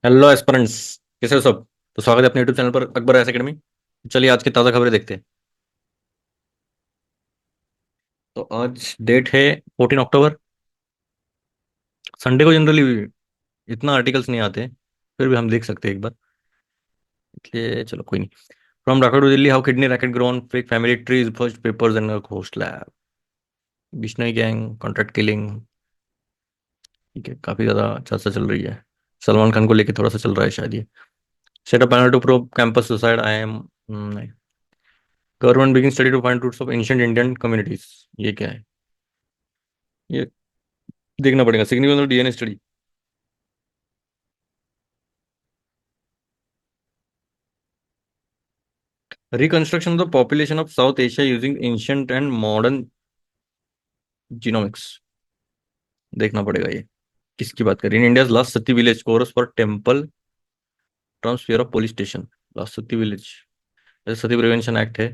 Hello aspirants. कैसे हो सब? तो स्वागत है अपने यूट्यूब चैनल पर अकबर एस एकेडमी। चलिए आज की ताज़ा खबरें देखते हैं। तो आज डेट है 14 अक्टूबर। संडे को जनरली इतना आर्टिकल्स नहीं आते, फिर भी हम देख सकते हैं एक बार। इसलिए चलो कोई नहीं। From Dhaka to Delhi, how kidney racket grown fake family trees first papers and host lab. Bishnoi gang contract killing. ठीक है, काफी ज्यादा चर्चा चल रही है। सलमान खान को लेके थोड़ा सा चल रहा है शायद ये। Set up panel to probe campus suicide I am. Government begin study to find roots of ancient Indian communities. ये क्या है? ये देखना पड़ेगा। Significance of DNA study. Reconstruction of the population of South Asia using ancient and modern genomics. देखना पड़ेगा ये किसकी बात करें। In India last sati village chorus for temple transfer of police station. Last sati village, जैसे सती प्रिवेंशन एक्ट है।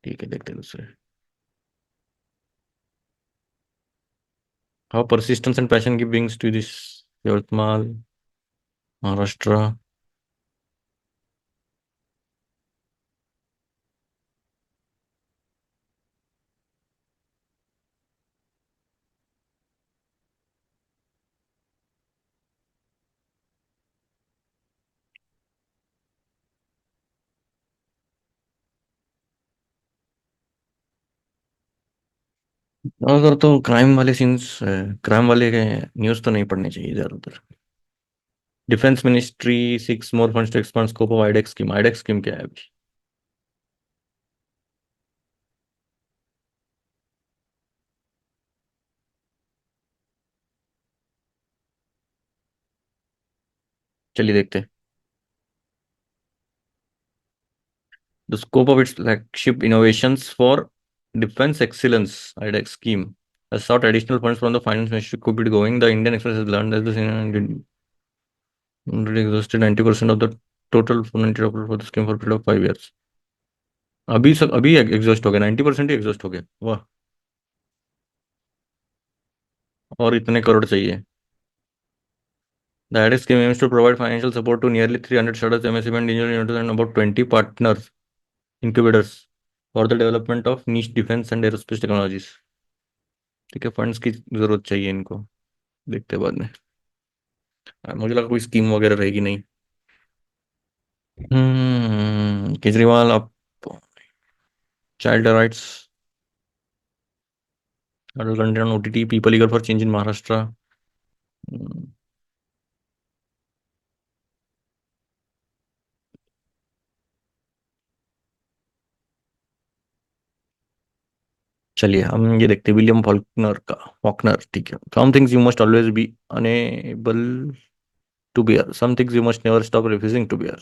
ठीक है, देखते हैं दूसरे। हाउ परसिस्टेंस एंड पैशन की brings to this. Yavatmal, Maharashtra. अगर तो क्राइम वाले सीन्स, क्राइम वाले न्यूज़ तो नहीं पढ़ने चाहिए ज्यादातर। Defence ministry seeks more funds to expand scope of iDEX scheme. IDEX scheme क्या है अभी? चलिए देखते हैं। The scope of its flagship Innovations for Defense Excellence IDEX scheme has sought additional funds from the finance ministry. Could be going. The Indian Express has learned that the did already exhausted 90% of the total $490 for the scheme for a period of 5 years. अभी exhaust हो गया, 90% ही exhaust हो गया। वाह। और इतने करोड़ चाहिए। The IDEX scheme aims to provide financial support to nearly 300 startups, MSME and engineering and about 20 partners incubators for the development of niche defense and aerospace technologies. ठीक है, फंड्स की जरूरत चाहिए इनको। देखते हैं बाद में। मुझे लगा कोई स्कीम वगैरह रहेगी नहीं। केजरीवाल अब child rights content on OTT people eager for change in Maharashtra. चलिए हम ये देखते हैं विलियम फॉल्कनर का। फॉकनर, ठीक है। Some things you must always be unable to bear, some things you must never stop refusing to bear.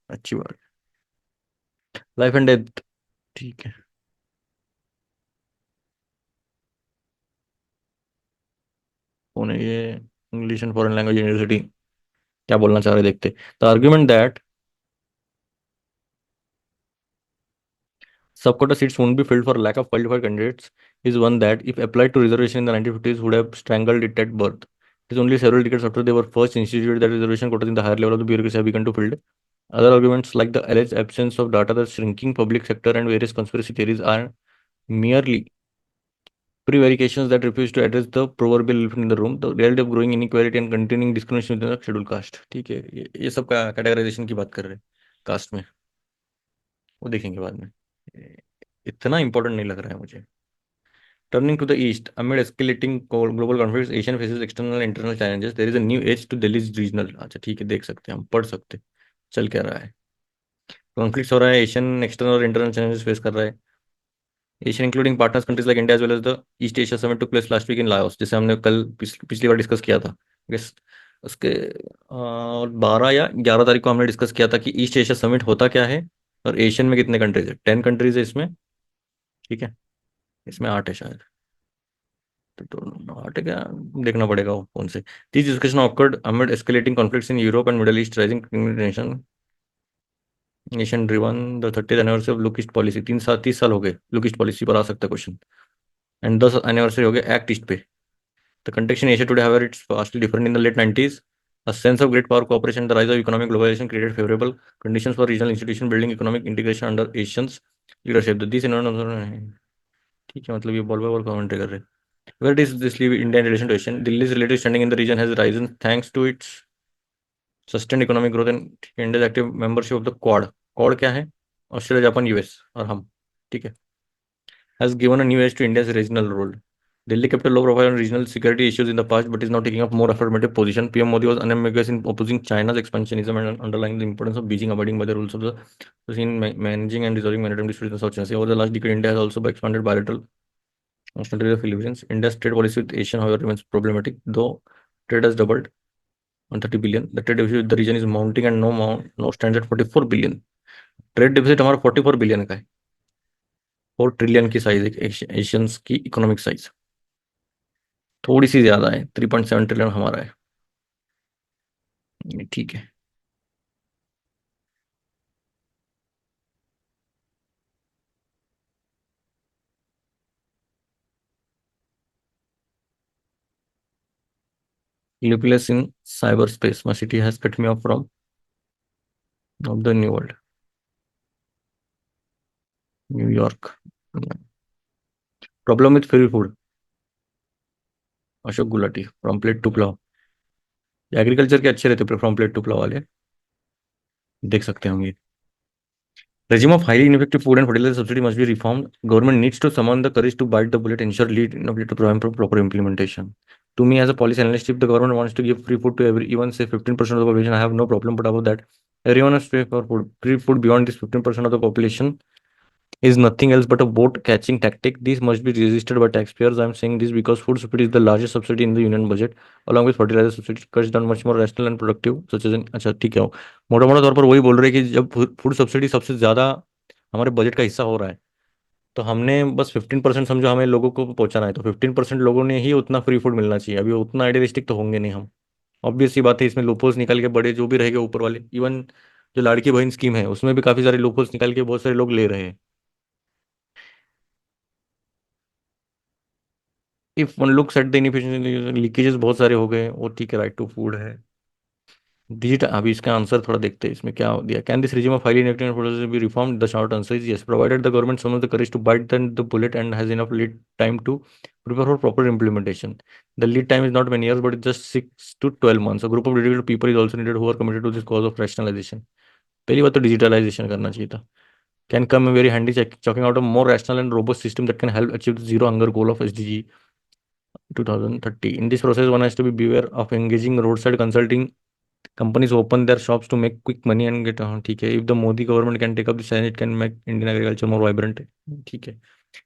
अच्छी बात। लाइफ एंड डेथ, ठीक है। कौन है ये? English and foreign language university. क्या बोलना चाह रहे देखते। The argument that subquota seats won't be filled for lack of qualified candidates is one that, if applied to reservation in the 1950s, would have strangled it at birth. It is only several decades after they were first instituted that reservation quotas in the higher level of the bureaucracy have begun to filled. Other arguments, like the alleged absence of data, the shrinking public sector, and various conspiracy theories, are merely prevarications that refuse to address the proverbial elephant in the room, the reality of growing inequality and continuing discrimination within the scheduled caste. ठीक है, ये सब का categorisation की बात कर रहे हैं कास्ट में। वो देखेंगे बाद में। इतना इंपॉर्टेंट नहीं लग रहा है मुझे। Turning to the east, amid escalating global conflicts, Asian faces external and internal challenges. There is a new age to Delhi's regional। अच्छा ठीक है, देख सकते हैं, हम पढ़ सकते हैं चल क्या रहा है। कॉन्फ्लिक्ट हो रहा है, एशियन एक्सटर्नल और इंटरनल चैलेंजेस फेस कर रहा है। ASEAN including partners countries like India as well as the East Asia summit took place last week in Laos, जिसे हमने कल पिछली बार डिस्कस किया था। Yes, उसके 12 या 11 तारीख को हमने डिस्कस किया था कि ईस्ट एशिया समिट होता क्या है और एशियन में कितने कंट्रीज है। 10 कंट्रीज है इसमें। ठीक है, इसमें 8 है शायद। तो आटे क्या, देखना पड़ेगा वो कौन से। This discussion awkward amid escalating conflicts in Europe and middle east, rising tension. Nation driven the 30th anniversary of look east policy, 3 साल 30 साल हो गए लुक ईस्ट पॉलिसी पर, आ सकता है क्वेश्चन। एंड 10 एनिवर्सरी हो गया एक्ट ईस्ट पे। The connection Asia today however it's vastly different in the late 90s। A sense of great power cooperation, the rise of economic globalization created favorable conditions for regional institution building economic integration under Asians leadership. This environment, ठीक है, मतलब ये ball by ball commentary कर रहे हैं। Where does this leave India in relation to Asian? Delhi's relative standing in the region has risen thanks to its sustained economic growth and India's active membership of the Quad. Quad क्या है? Australia, Japan, US और हम, ठीक है, has given a new edge to India's regional role. Delhi kept a low profile on regional security issues in the past, but is now taking up more affirmative position. PM Modi was unambiguous in opposing China's expansionism and underlying the importance of Beijing abiding by the rules of the scene, managing and resolving maritime disputes in the South China Sea. Over the last decade, India has also expanded bilateral national trade with the Philippines. India's trade policy with Asia, however, remains problematic, though trade has doubled on 30 billion. The trade deficit with the region is mounting and now stands at 44 billion. Trade deficit हमारा 44 billion का है। 4 trillion की size है Asians की economic size, थोड़ी सी ज्यादा है, 3.7 trillion हमारा है। ये ठीक है। Nucleus in cyberspace, my city has cut me off from of the new world, New York. Problem with free food, Ashok Gulati, from plate to plough. Agriculture के अच्छे रहते फ्रॉम प्लेट टू प्लाव वाले, देख सकते होंगे। Regime of highly ineffective food and fertilizer subsidy must be reformed. Government needs to summon the courage to bite the bullet, ensure lead inability to provide proper implementation. To me, as a policy analyst, if the government wants to give free food to every, even say 15% of the population, I have no problem. But above that, everyone has to pay for food. Free food beyond this 15% of the population is nothing else but a boat catching tactic. This must be resisted by taxpayers. I'm saying this because food subsidy is the largest subsidy in the union budget, along with fertilizer subsidy, cuts down much more rational and productive, such as in, अच्छा ठीक है, मोटा मोटा तौर पर वही बोल रहे हैं कि जब फूड सब्सिडी सबसे ज्यादा हमारे बजट का हिस्सा हो रहा है, तो हमने बस 15% समझो हमें लोगों को पहुंचाना है, तो 15% लोगों ने ही उतना फ्री फूड मिलना चाहिए। अभी उतना आइडियलिस्टिक तो होंगे नहीं हम। ऑब्वियस सी बात है, इसमें लूपहोल्स निकाल के बड़े जो भी रहेंगे ऊपर वाले, इवन जो लाड़की बहन स्कीम है उसमें भी काफी सारे लूपहोल्स निकाल के बहुत सारे लोग ले रहे हैं। If one looks at the inefficiency, leakages बहुत सारे हो गए, वो ठीक है, राइट टू फूड है। डिजिटल, अभी इसका आंसर थोड़ा देखते हैं इसमें क्या दिया। Can this regime of highly ineffective products be reformed? The short answer is yes, provided the government summons the courage to bite the bullet and has enough lead time to prepare for proper implementation. The lead time is not many years, but it's just 6 to 12 months. A group of dedicated people is also needed who are committed to this cause of rationalization. पहली बात तो digitalisation करना चाहिए था। Can come in very handy, chalking out a more rational and robust system that can help achieve the zero hunger goal of SDG 2030. In this process, one has to be beware of engaging roadside consulting companies who open their shops to make quick money and get, हाँ ठीक है, if the Modi government can take up this challenge, it can make Indian agriculture more vibrant, ठीक है।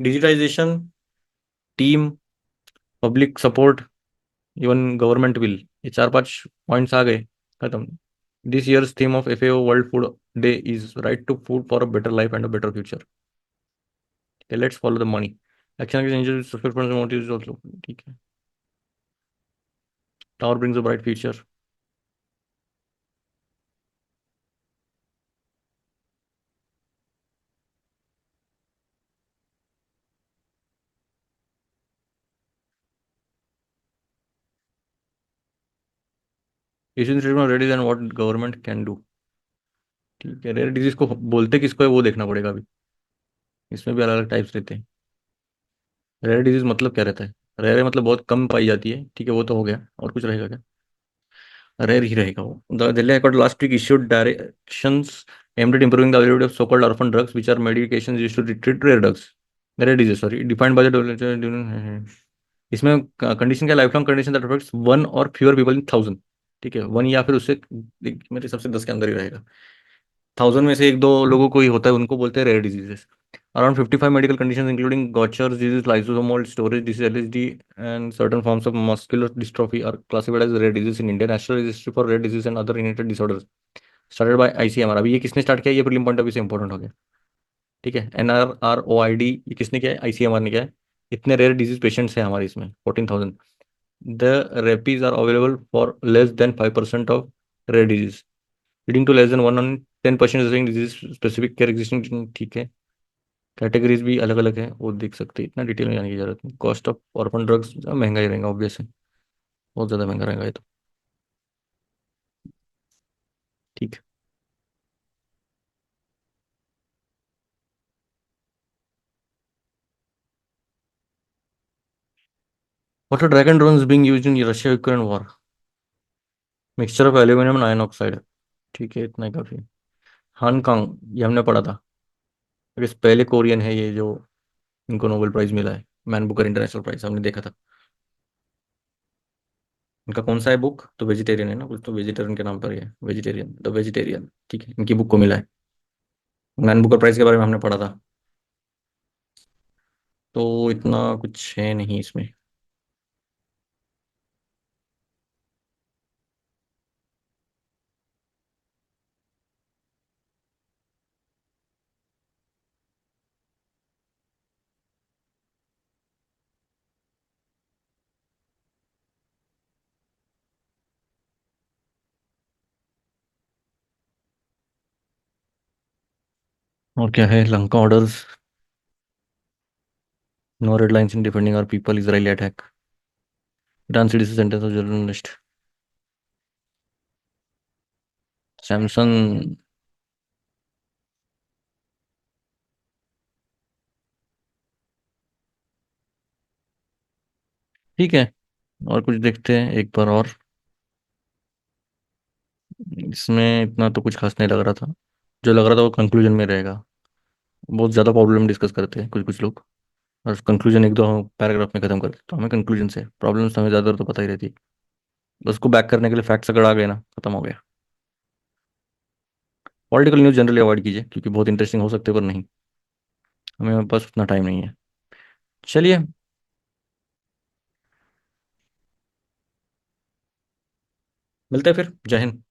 Digitisation, team, public support, even government will, ये 4-5 points आ गए, खत्म। This year's theme of FAO world food day is right to food for a better life and a better future. Let's follow the money, action के changes subscription motives also, ठीक है। Tower brings a bright future. Issues readies and what government can do, ठीक है। Rare disease को बोलते किसको है वो देखना पड़ेगा अभी, इसमें भी अलग अलग टाइप्स रहते हैं। रेयर डिजीज मतलब क्या रहता है? रेयर मतलब बहुत कम पाई जाती है, ठीक है, वो तो हो गया, और कुछ रहेगा क्या? रेयर ही रहेगा वो। The Delhi high court last week issued directions aimed at improving the availability of so-called orphan drugs, which are medications used to treat rare drugs, rare disease, sorry, defined by the इसमें condition क्या, life long condition that affects one और fewer people in 1000, ठीक है, one या फिर उससे, मेरे हिसाब से 10 के अंदर ही रहेगा। 1000 में से 1-2 लोगों को ही होता है, उनको बोलते हैं rare diseases. Around 55 medical conditions, including Gaucher's disease, lysosomal storage disease (LSD), and certain forms of muscular dystrophy, are classified as rare diseases in India. National Registry for Rare Diseases and Other Inherited Disorders, started by ICMR। अभी ये किसने start किया? ये prelim point अभी से important हो गया, ठीक है। NRROID, ये किसने किया है? ICMR ने किया है। इतने रेयर डिजीज पेशेंट्स हैं हमारे इसमें, 14,000। The therapies are available for less than 5% of rare disease, leading to less than 1 in 10% disease specific care existing, ठीक है। कैटेगरीज भी अलग अलग है, वो देख सकते हैं, इतना डिटेल में जाने की जरूरत नहीं। कॉस्ट ऑफ ऑर्फन ड्रग्स महंगा ही रहेगा ऑब्वियस है, बहुत ज़्यादा महंगा रहेगा ये तो। ठीक है। What are dragon drones being used in Russia Ukraine war? Mixture of aluminium and iron oxide, ठीक है, इतना ही काफी है। हांगकांग, ये हमने पढ़ा था। इस पहले कोरियन है ये जो इनको नोबेल प्राइज मिला है, मैन बुकर इंटरनेशनल प्राइज, हमने देखा था। इनका कौन सा है बुक? तो वेजिटेरियन है ना कुछ, तो वेजिटेरियन के नाम पर ही है, वेजिटेरियन, द वेजिटेरियन, ठीक है, इनकी बुक को मिला है। मैन बुकर प्राइज के बारे में हमने पढ़ा था। तो इतना कुछ है नहीं इसमें। और क्या है? Lanka orders, no red lines in defending our people, Israeli attack, Iran CDC sentence of journalist. Samsung, ठीक है। और कुछ देखते हैं एक बार और। इसमें इतना तो कुछ खास नहीं लग रहा था, जो लग रहा था वो कंक्लूजन में रहेगा। बहुत ज़्यादा प्रॉब्लम डिस्कस करते हैं कुछ कुछ लोग, और कंक्लूजन एक दो पैराग्राफ में खत्म कर देते, तो हमें कंक्लूजन से प्रॉब्लम्स हमें ज़्यादातर तो पता ही रहती है। बस उसको बैक करने के लिए फैक्ट्स अगर आ गए ना, खत्म हो गया। पॉलिटिकल न्यूज़ जनरली अवॉइड कीजिए, क्योंकि बहुत इंटरेस्टिंग हो सकते हैं पर नहीं, हमें बस उतना टाइम नहीं है। चलिए, मिलते हैं फिर। जय हिंद।